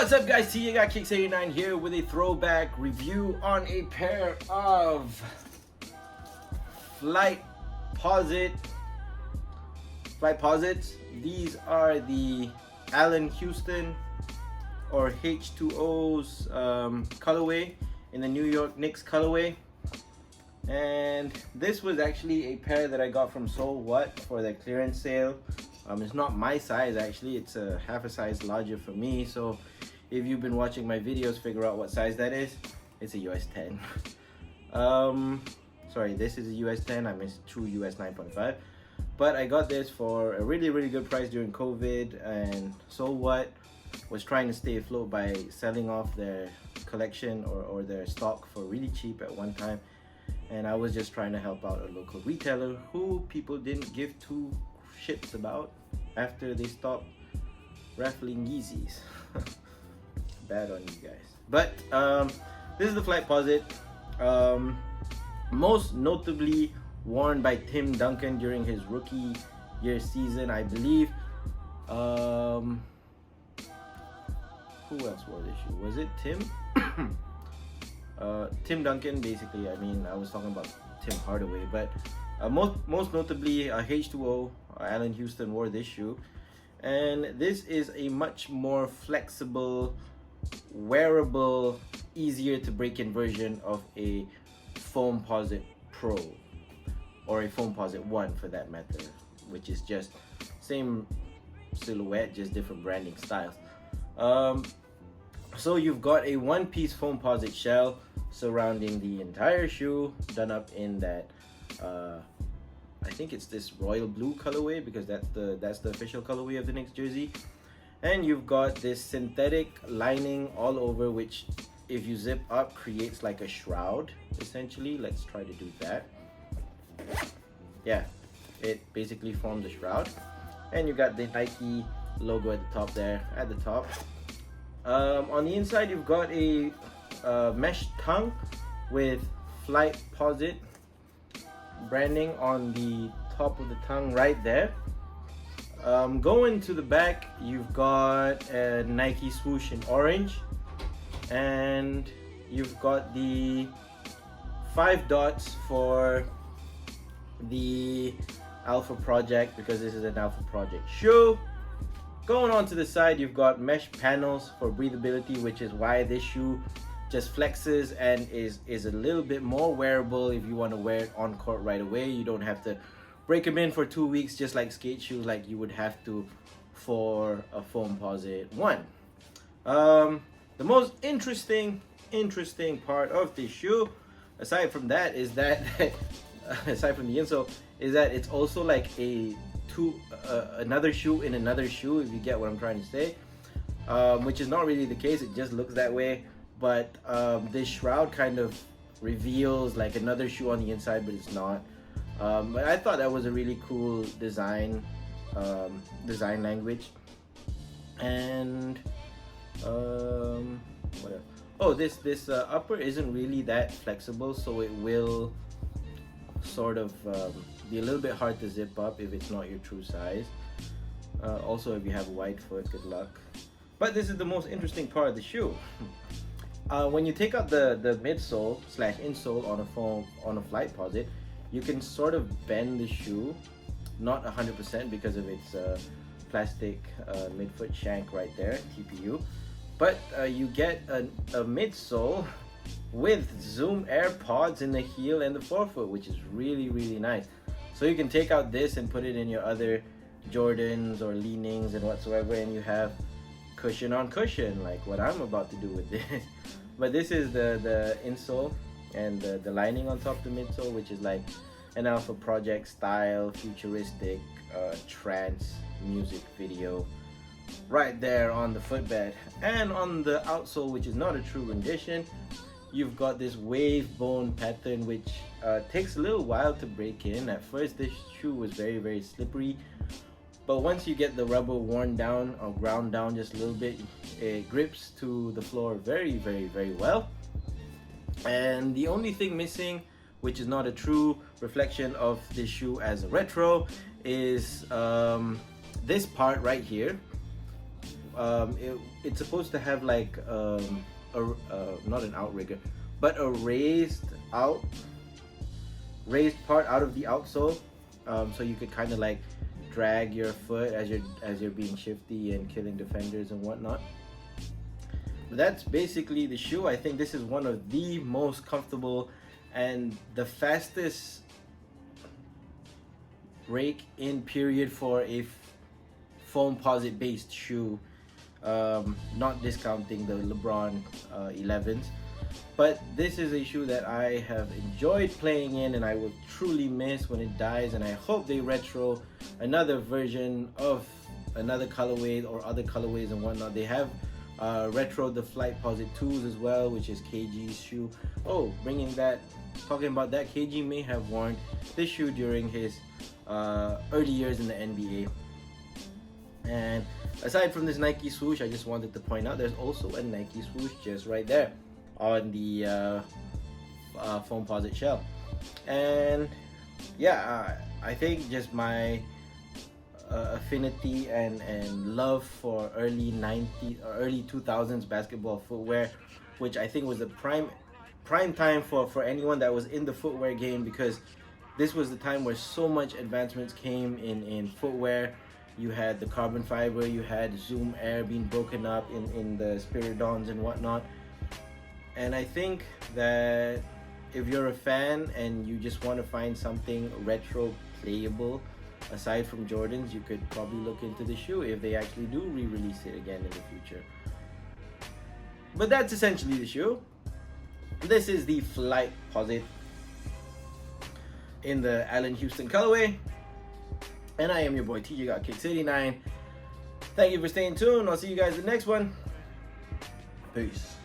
What's up guys, you got Kicks89 here with a throwback review on a pair of Flightposites. These are the Allan Houston or H2O's colorway in the New York Knicks colorway. And this was actually a pair that I got from So What for their clearance sale. It's not my size actually, it's a half a size larger for me. So if you've been watching my videos, figure out what size that is. It's a US 10. Sorry, this is a US 10, I'm a true US 9.5. But I got this for a really good price during COVID, and So What was trying to stay afloat by selling off their collection or their stock for really cheap at one time. And I was just trying to help out a local retailer who people didn't give two shits about after they stopped raffling Yeezys. Bad on you guys. But this is the Flightposite, most notably worn by Tim Duncan during his rookie year season, I believe. Who else wore this shoe? Was it Tim? Tim Duncan, basically. I mean, I was talking about Tim Hardaway, but most notably H2O, Allan Houston wore this shoe. And this is a much more flexible, wearable, easier to break in version of a Foamposite Pro, or a Foamposite 1 for that matter, which is just same silhouette, just different branding styles. So you've got a one-piece Foamposite shell surrounding the entire shoe, done up in that I think it's this royal blue colorway, because that's the official colorway of the Knicks jersey. And you've got this synthetic lining all over, which if you zip up creates like a shroud essentially. Let's try to do that. Yeah, it basically forms a shroud. And you got the Nike logo at the top there, at the top. On the inside you've got a mesh tongue with Flightposite branding on the top of the tongue right there. Going to the back, you've got a Nike swoosh in orange, and you've got the 5 dots for the Alpha Project, because this is an Alpha Project shoe. Going on to the side, you've got mesh panels for breathability, which is why this shoe just flexes and is a little bit more wearable if you want to wear it on court right away. You don't have to break them in for 2 weeks just like skate shoes like you would have to for a Foamposite 1. The most interesting part of this shoe, aside from that, is that aside from the insole, is that it's also like another shoe in another shoe, if you get what I'm trying to say, which is not really the case. It just looks that way. But this shroud kind of reveals like another shoe on the inside, but it's not. But I thought that was a really cool design language. And what else? Oh, this upper isn't really that flexible, so it will sort of be a little bit hard to zip up if it's not your true size. Also, if you have a wide foot, good luck. But this is the most interesting part of the shoe. When you take out the midsole / insole on a Flightposite, you can sort of bend the shoe, not 100% because of its plastic midfoot shank right there, TPU. But you get a midsole with Zoom Air pods in the heel and the forefoot, which is really nice. So you can take out this and put it in your other Jordans or leanings and whatsoever, and you have cushion on cushion, like what I'm about to do with this. But this is the insole and the lining on top of the midsole, which is like an Alpha Project style, futuristic trance music video right there on the footbed. And on the outsole, which is not a true rendition, you've got this wave bone pattern, which takes a little while to break in. At first this shoe was very slippery, but once you get the rubber worn down or ground down just a little bit, it grips to the floor very well. And the only thing missing, which is not a true reflection of this shoe as a retro, is this part right here, It's supposed to have like not an outrigger, but a raised part out of the outsole, so you could kind of like drag your foot as you're being shifty and killing defenders and whatnot. But that's basically the shoe. I think this is one of the most comfortable and the fastest break in period for a foamposite based shoe, not discounting the LeBron 11s. But this is a shoe that I have enjoyed playing in, and I will truly miss when it dies, and I hope they retro another version of another colorway or other colorways and whatnot. They have retro the Flightposite 2s as well, which is KG's shoe. Oh, talking about that, KG may have worn this shoe during his early years in the NBA. And aside from this Nike swoosh, I just wanted to point out there's also a Nike swoosh just right there on the foamposite shell. And yeah, I think just my affinity and love for early 90s or early 2000s basketball footwear, which I think was the prime time for anyone that was in the footwear game, because this was the time where so much advancements came in footwear. You had the carbon fiber, you had Zoom Air being broken up in the Spiridons and whatnot. And I think that if you're a fan and you just want to find something retro playable aside from Jordans, you could probably look into the shoe if they actually do re-release it again in the future. But that's essentially the shoe. This is the Flightposite in the Allan Houston colorway. And I am your boy TJ Got Kicks 89. Thank you for staying tuned. I'll see you guys in the next one. Peace.